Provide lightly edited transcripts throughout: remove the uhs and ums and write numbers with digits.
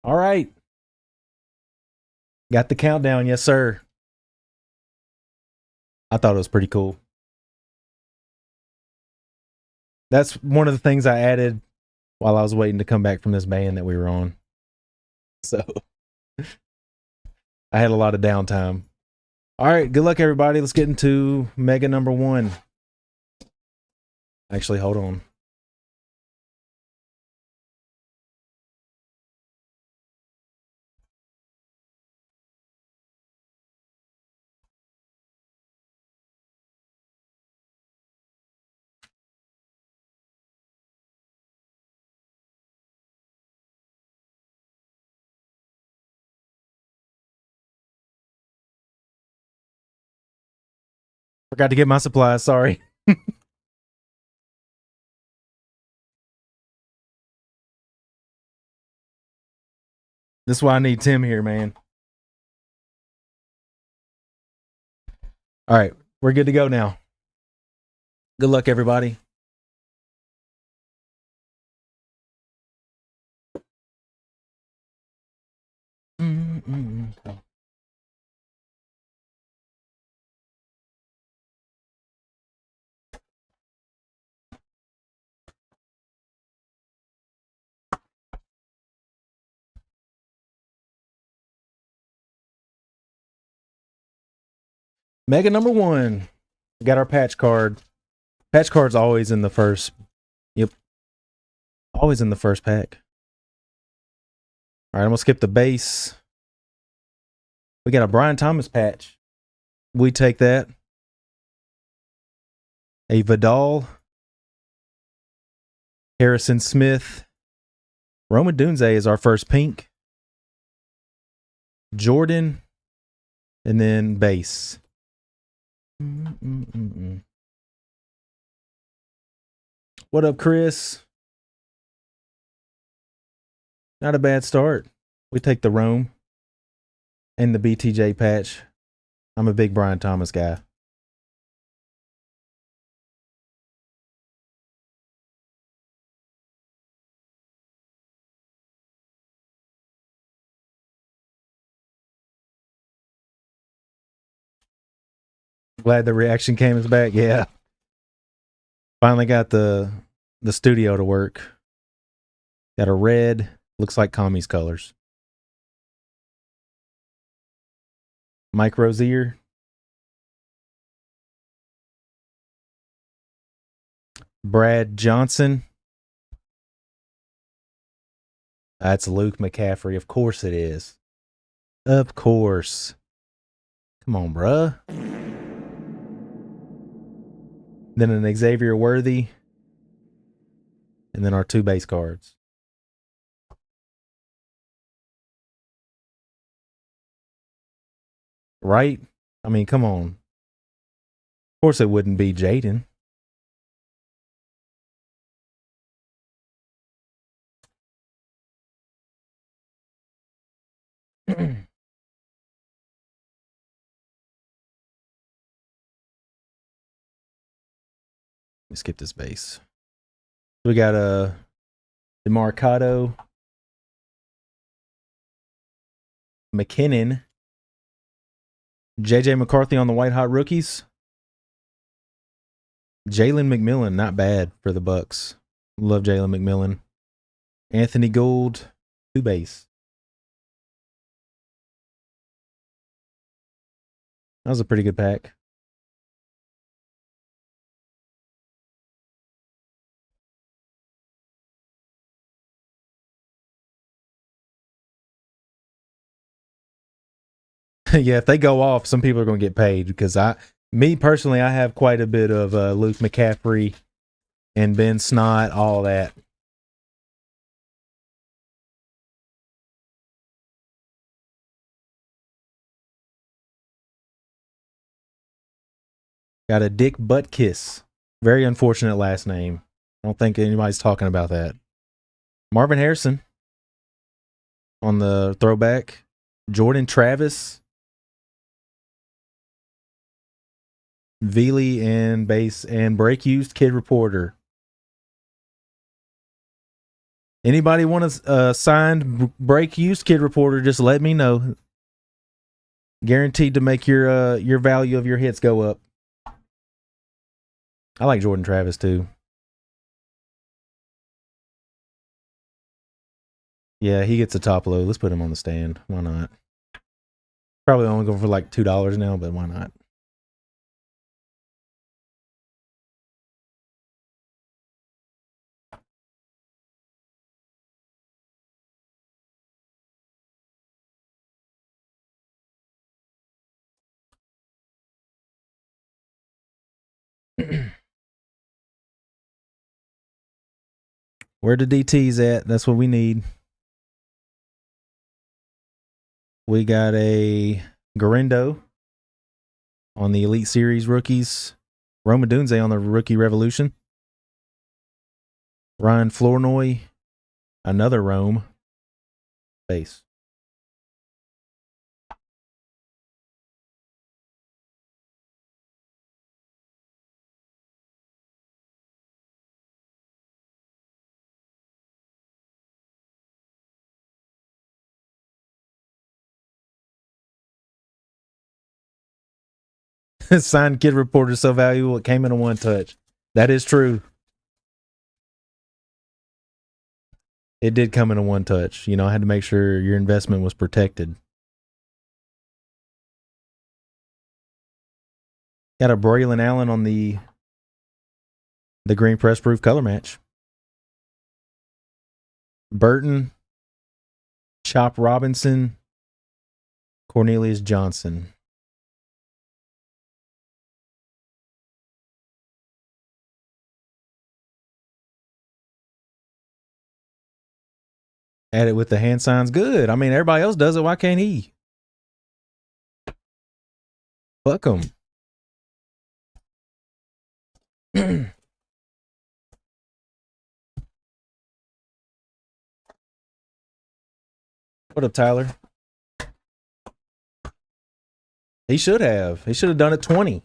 All right. Got the countdown. Yes, sir. I thought it was pretty cool. That's one of the things I added while I was waiting to come back from this band that we were on. So I had a lot of downtime. All right. Good luck, everybody. Let's get into mega number one. Actually, hold on. Forgot to get my supplies. Sorry. This is why I need Tim here, man. All right. We're good to go now. Good luck, everybody. Mega number one. We got our patch card. Patch card's always in the first. Yep. Always in the first pack. All right, I'm going to skip the base. We got a Brian Thomas patch. We take that. A Vidal. Harrison Smith. Roma Dunze is our first pink. Jordan. And then base. What up, Chris? Not a bad start. We take the Rome and the BTJ patch. I'm a big Brian Thomas guy. Glad the reaction came back. Yeah. Finally got the studio to work. Got a red. Looks like Kami's colors. Mike Rozier. Brad Johnson. That's Luke McCaffrey. Of course it is. Of course. Come on, bruh. Then an Xavier Worthy. And then our two base cards. Right? I mean, come on. Of course it wouldn't be Jaden. Let's skip this base. We got a DeMarcado, McKinnon, JJ McCarthy on the White Hot Rookies. Jalen McMillan, not bad for the Bucks. Love Jalen McMillan. Anthony Gould, two base. That was a pretty good pack. Yeah, if they go off, some people are going to get paid because me personally, I have quite a bit of Luke McCaffrey and Ben Snott, all that. Got a Dick Buttkiss. Very unfortunate last name. I don't think anybody's talking about that. Marvin Harrison on the throwback. Jordan Travis. Veely and base and break used Kid Reporter. Anybody want a signed break used kid reporter? Just let me know. Guaranteed to make your value of your hits go up. I like Jordan Travis too. Yeah, he gets a top load. Let's put him on the stand. Why not? Probably only going for like $2 now, but why not? Where the DT's at? That's what we need. We got a Garindo on the Elite Series rookies. Roma Dunze on the Rookie Revolution. Ryan Flournoy, another Rome base. Signed kid reporter so valuable it came in a one touch. That is true. It did come in a one touch. You know, I had to make sure your investment was protected. Got a Braylon Allen on the green press proof color match. Burton, Chop Robinson, Cornelius Johnson. At it with the hand signs. Good. I mean, everybody else does it. Why can't he? Fuck him. What up, Tyler? He should have. He should have done it 20.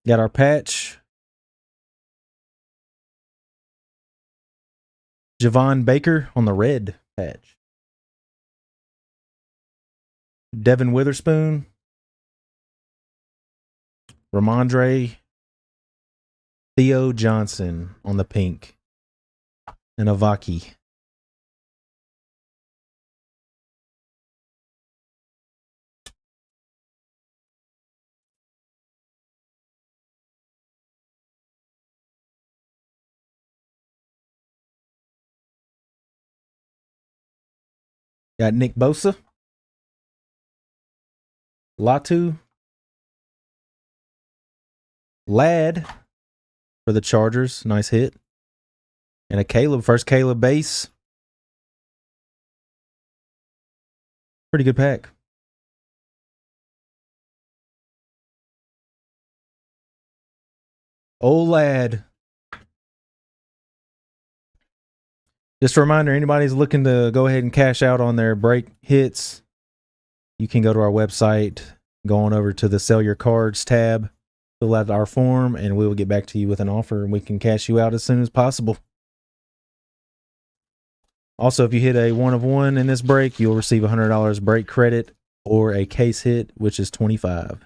Got our patch. Javon Baker on the red patch. Devin Witherspoon. Ramondre. Theo Johnson on the pink. And Avaki. Got Nick Bosa. Latu. Ladd for the Chargers. Nice hit. And a Caleb. First Caleb base. Pretty good pack. Old Ladd. Just a reminder, anybody's looking to go ahead and cash out on their break hits, you can go to our website, go on over to the Sell Your Cards tab, fill out our form, and we will get back to you with an offer, and we can cash you out as soon as possible. Also, if you hit a 1 of 1 in this break, you'll receive $100 break credit or a case hit, which is $25.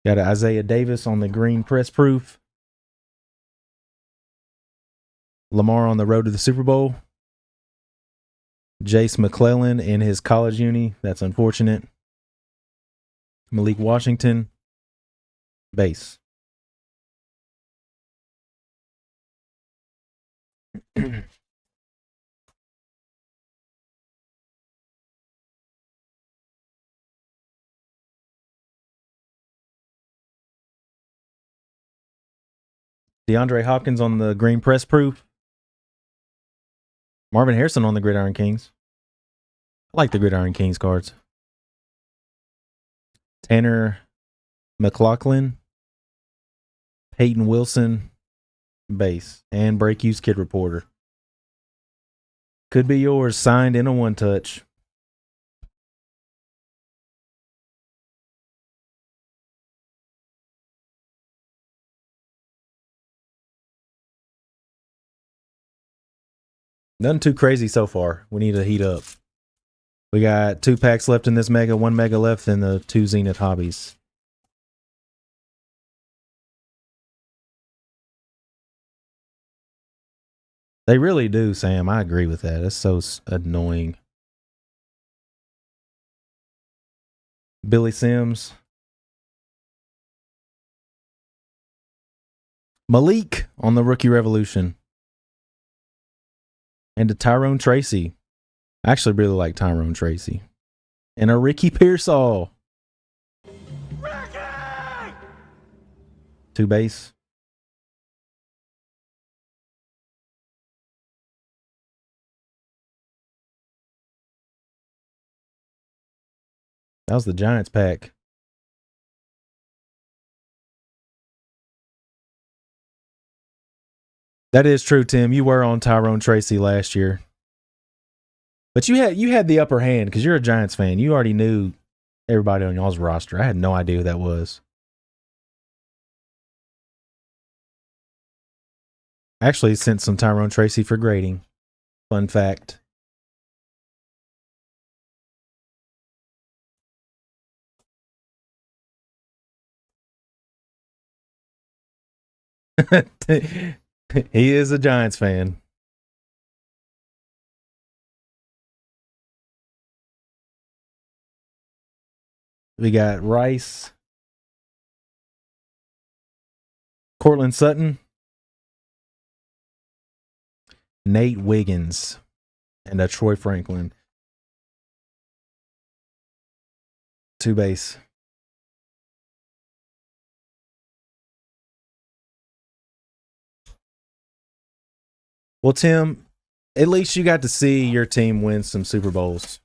Got an Isaiah Davis on the green press proof. Lamar on the road to the Super Bowl. Jace McClellan in his college uni. That's unfortunate. Malik Washington. Base. DeAndre Hopkins on the green press proof. Marvin Harrison on the Gridiron Kings. I like the Gridiron Kings cards. Tanner McLaughlin. Peyton Wilson. Base. And break use kid reporter. Could be yours, signed in a one-touch. Nothing too crazy so far. We need to heat up. We got 2 packs left in this mega, 1 mega left in the 2 Zenith hobbies. They really do, Sam. I agree with that. That's so annoying. Billy Sims. Malik on the Rookie Revolution. And a Tyrone Tracy. I actually really like Tyrone Tracy. And a Ricky Pearsall. Ricky! 2 base. That was the Giants pack. That is true, Tim. You were on Tyrone Tracy last year. But you had the upper hand because you're a Giants fan. You already knew everybody on y'all's roster. I had no idea who that was. I actually sent some Tyrone Tracy for grading. Fun fact. He is a Giants fan. We got Rice, Cortland Sutton, Nate Wiggins, and a Troy Franklin. 2 base. Well, Tim, at least you got to see your team win some Super Bowls.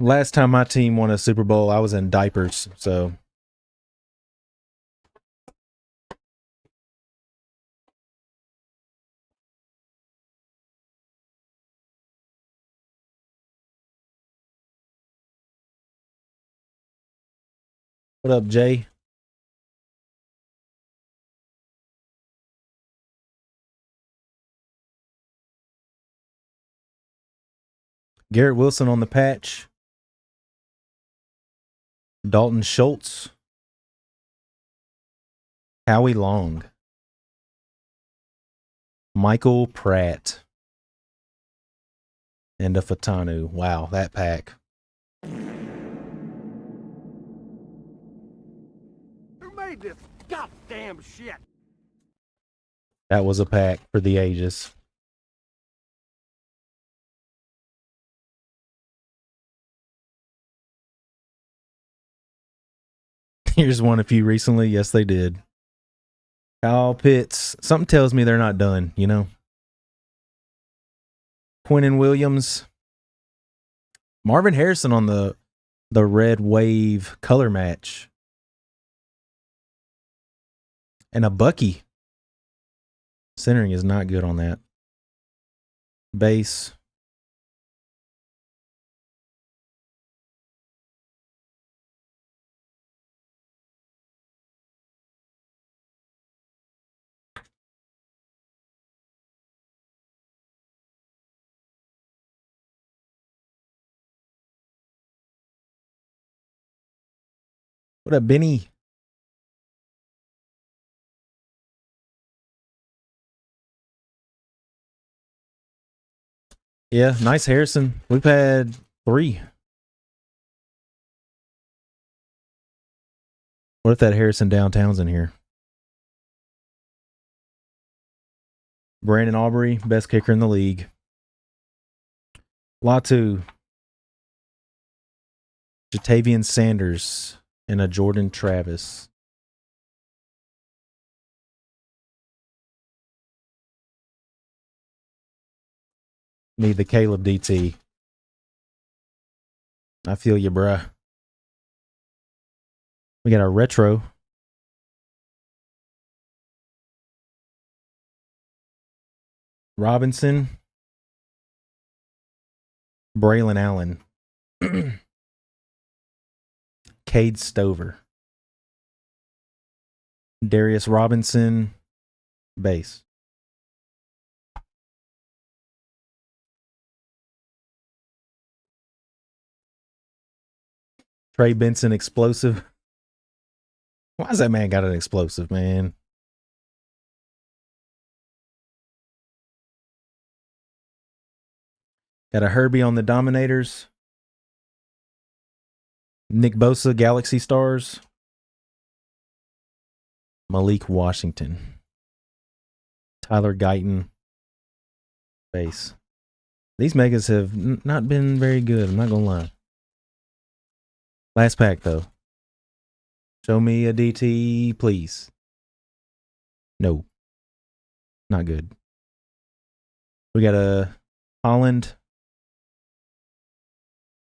Last time my team won a Super Bowl, I was in diapers, so. What up, Jay? Garrett Wilson on the patch. Dalton Schultz. Howie Long. Michael Pratt. And a Fatanu. Wow, that pack. Who made this goddamn shit? That was a pack for the ages. Here's one a few recently. Yes, they did. Kyle Pitts. Something tells me they're not done, you know? Quinnen Williams. Marvin Harrison on the Red Wave color match. And a Bucky. Centering is not good on that. Base. What up, Benny? Yeah, nice Harrison. We've had 3. What if that Harrison downtown's in here? Brandon Aubrey, best kicker in the league. Latu. Jatavian Sanders and a Jordan Travis. Need the Caleb DT. I feel you, bruh. We got our retro. Robinson, Braylon Allen, Cade Stover, Darius Robinson, base. Trey Benson, explosive. Why has that man got an explosive, man? Got a Herbie on the Dominators. Nick Bosa, Galaxy Stars. Malik Washington. Tyler Guyton, base. These megas have not been very good, I'm not going to lie. Last pack, though. Show me a DT, please. No. Not good. We got a Holland.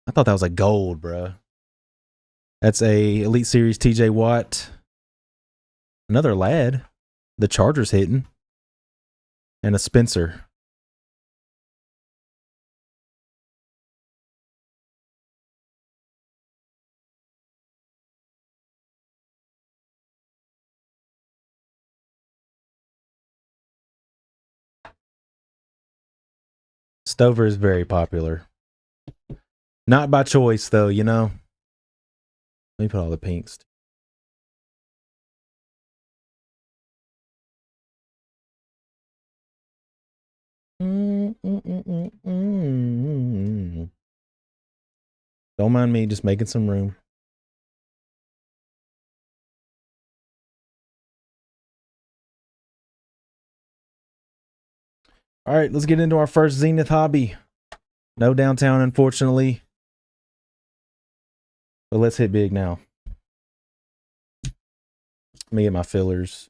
I thought that was a gold, bruh. That's a Elite Series TJ Watt. Another lad. The Chargers hitting. And a Spencer. Stover is very popular. Not by choice, though, you know. Let me put all the pinks. Don't mind me, just making some room. All right, let's get into our first Zenith hobby. No downtown, unfortunately. But let's hit big now. Let me get my fillers.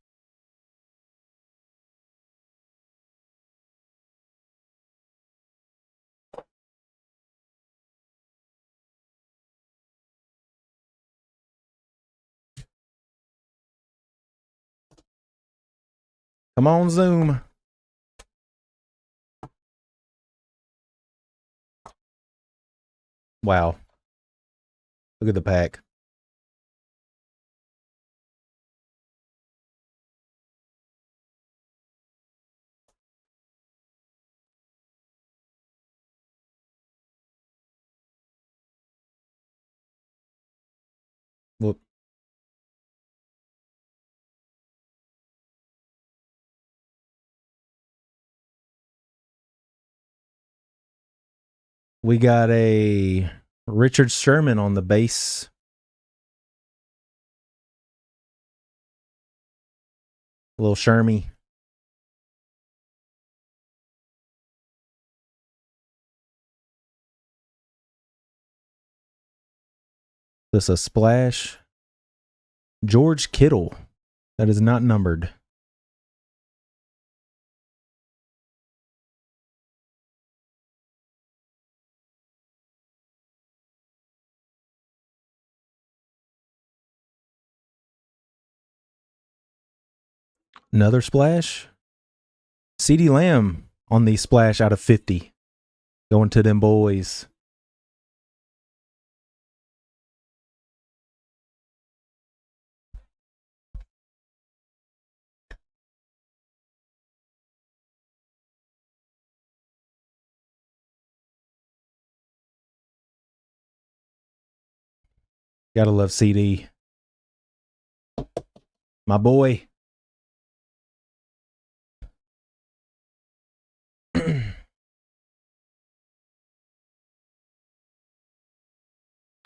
Come on, Zoom. Wow. Look at the pack. Whoop. We got a Richard Sherman on the base. A little Shermy. This a splash. George Kittle. That is not numbered. Another splash. CeeDee Lamb on the splash out of 50. Going to them boys. Gotta love CD. My boy.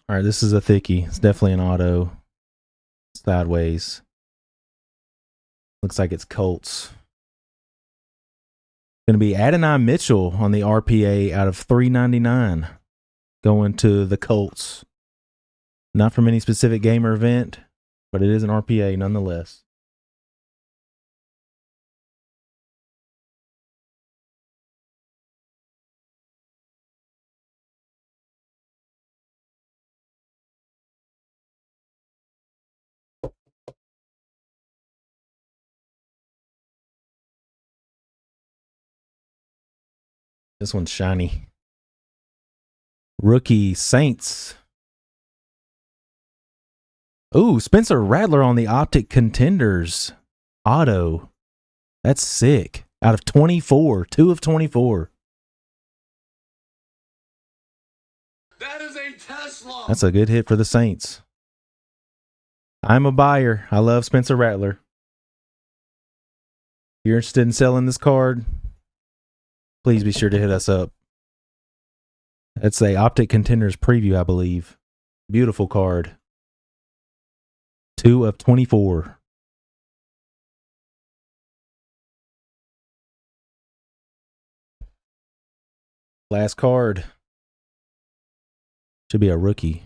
All right, this is a thickie. It's definitely an auto. Sideways. Looks like it's Colts. Going to be Adonai Mitchell on the RPA out of 399. Going to the Colts. Not from any specific game or event, but it is an RPA nonetheless. This one's shiny. Rookie Saints. Ooh, Spencer Rattler on the Optic Contenders auto. That's sick. Out of 24. 2 of 24. That is a Tesla. That's a good hit for the Saints. I'm a buyer. I love Spencer Rattler. If you're interested in selling this card, please be sure to hit us up. That's a Optic Contenders preview, I believe. Beautiful card. 2 of 24. Last card. Should be a rookie.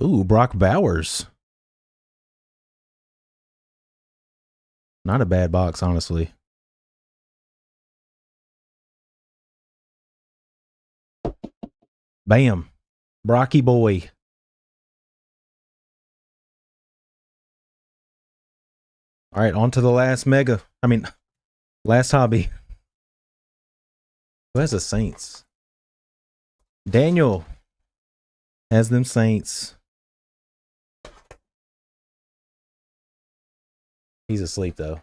Ooh, Brock Bowers. Not a bad box, honestly. Bam. Brocky boy. All right, on to the last last hobby. Who has the Saints? Daniel has them Saints. He's asleep, though.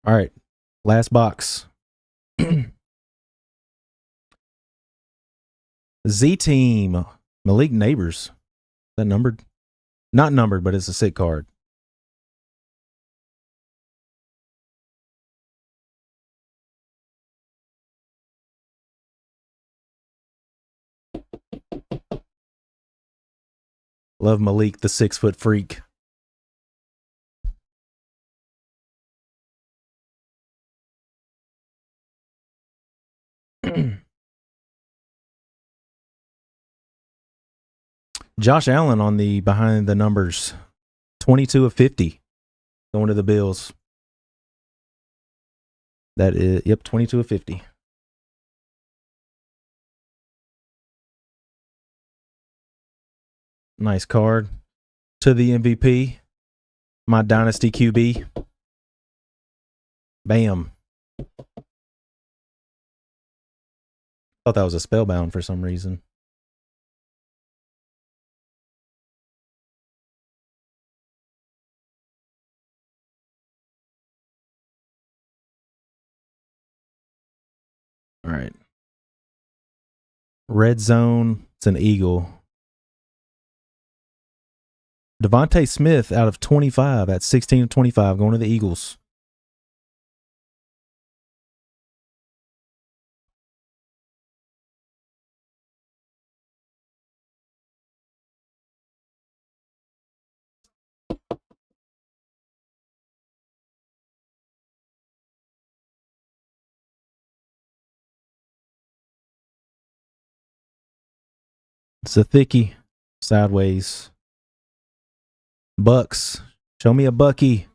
All right, last box. Z Team, Malik Neighbors. Is that numbered? Not numbered, but it's a sick card. Love Malik, the 6-foot freak. Josh Allen on the behind the numbers. 22 of 50. Going to the Bills. That is, yep, 22 of 50. Nice card. To the MVP. My Dynasty QB. Bam. Thought that was a spellbound for some reason. All right. Red zone. It's an Eagle. Devontae Smith out of 25 at 16 of 25 going to the Eagles. It's a thickie. Sideways. Bucks. Show me a Bucky.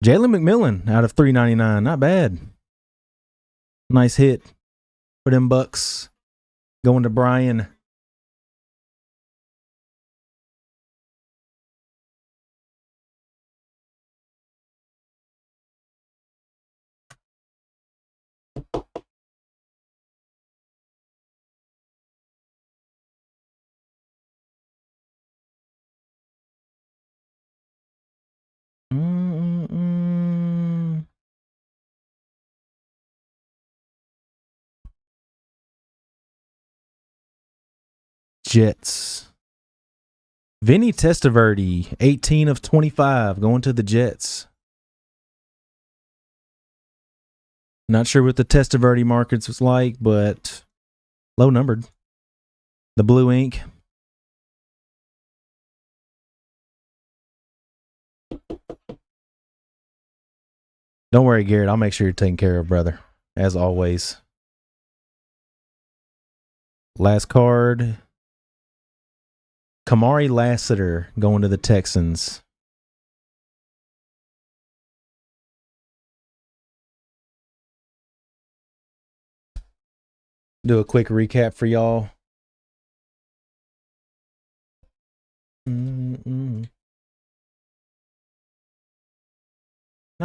Jalen McMillan out of 399. Not bad. Nice hit for them Bucks. Going to Brian. Jets. Vinny Testaverde, 18 of 25, going to the Jets. Not sure what the Testaverde markets was like, but low numbered. The blue ink. Don't worry, Garrett. I'll make sure you're taken care of, brother. As always. Last card. Kamari Lassiter going to the Texans. Do a quick recap for y'all. Not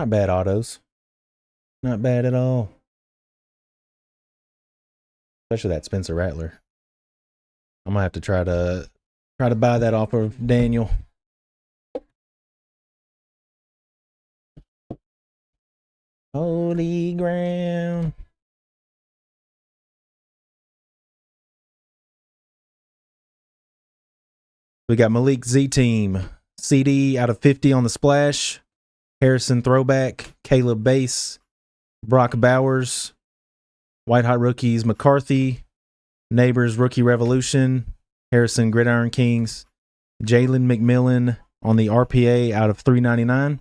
bad autos. Not bad at all. Especially that Spencer Rattler. I'm gonna have to try to buy that off of Daniel. Holy ground. We got Malik Z Team. CD out of 50 on the splash. Harrison throwback. Caleb base. Brock Bowers. White Hot Rookies McCarthy. Neighbors Rookie Revolution. Harrison Gridiron Kings. Jalen McMillan on the RPA out of 399.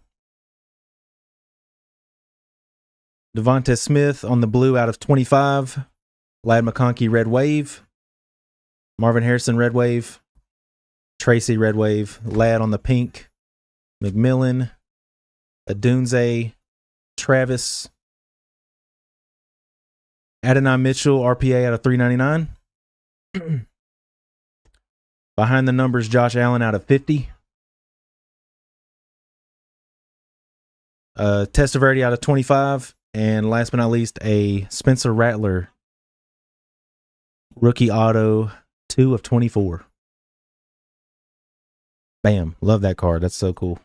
Devonta Smith on the blue out of 25. Lad McConkey Red Wave. Marvin Harrison Red Wave. Tracy Red Wave. Lad on the pink. McMillan. Adunze. Travis. Adonai Mitchell RPA out of 399. Behind the numbers, Josh Allen out of 50. Testaverde out of 25. And last but not least, a Spencer Rattler rookie auto 2 of 24. Bam. Love that card. That's so cool.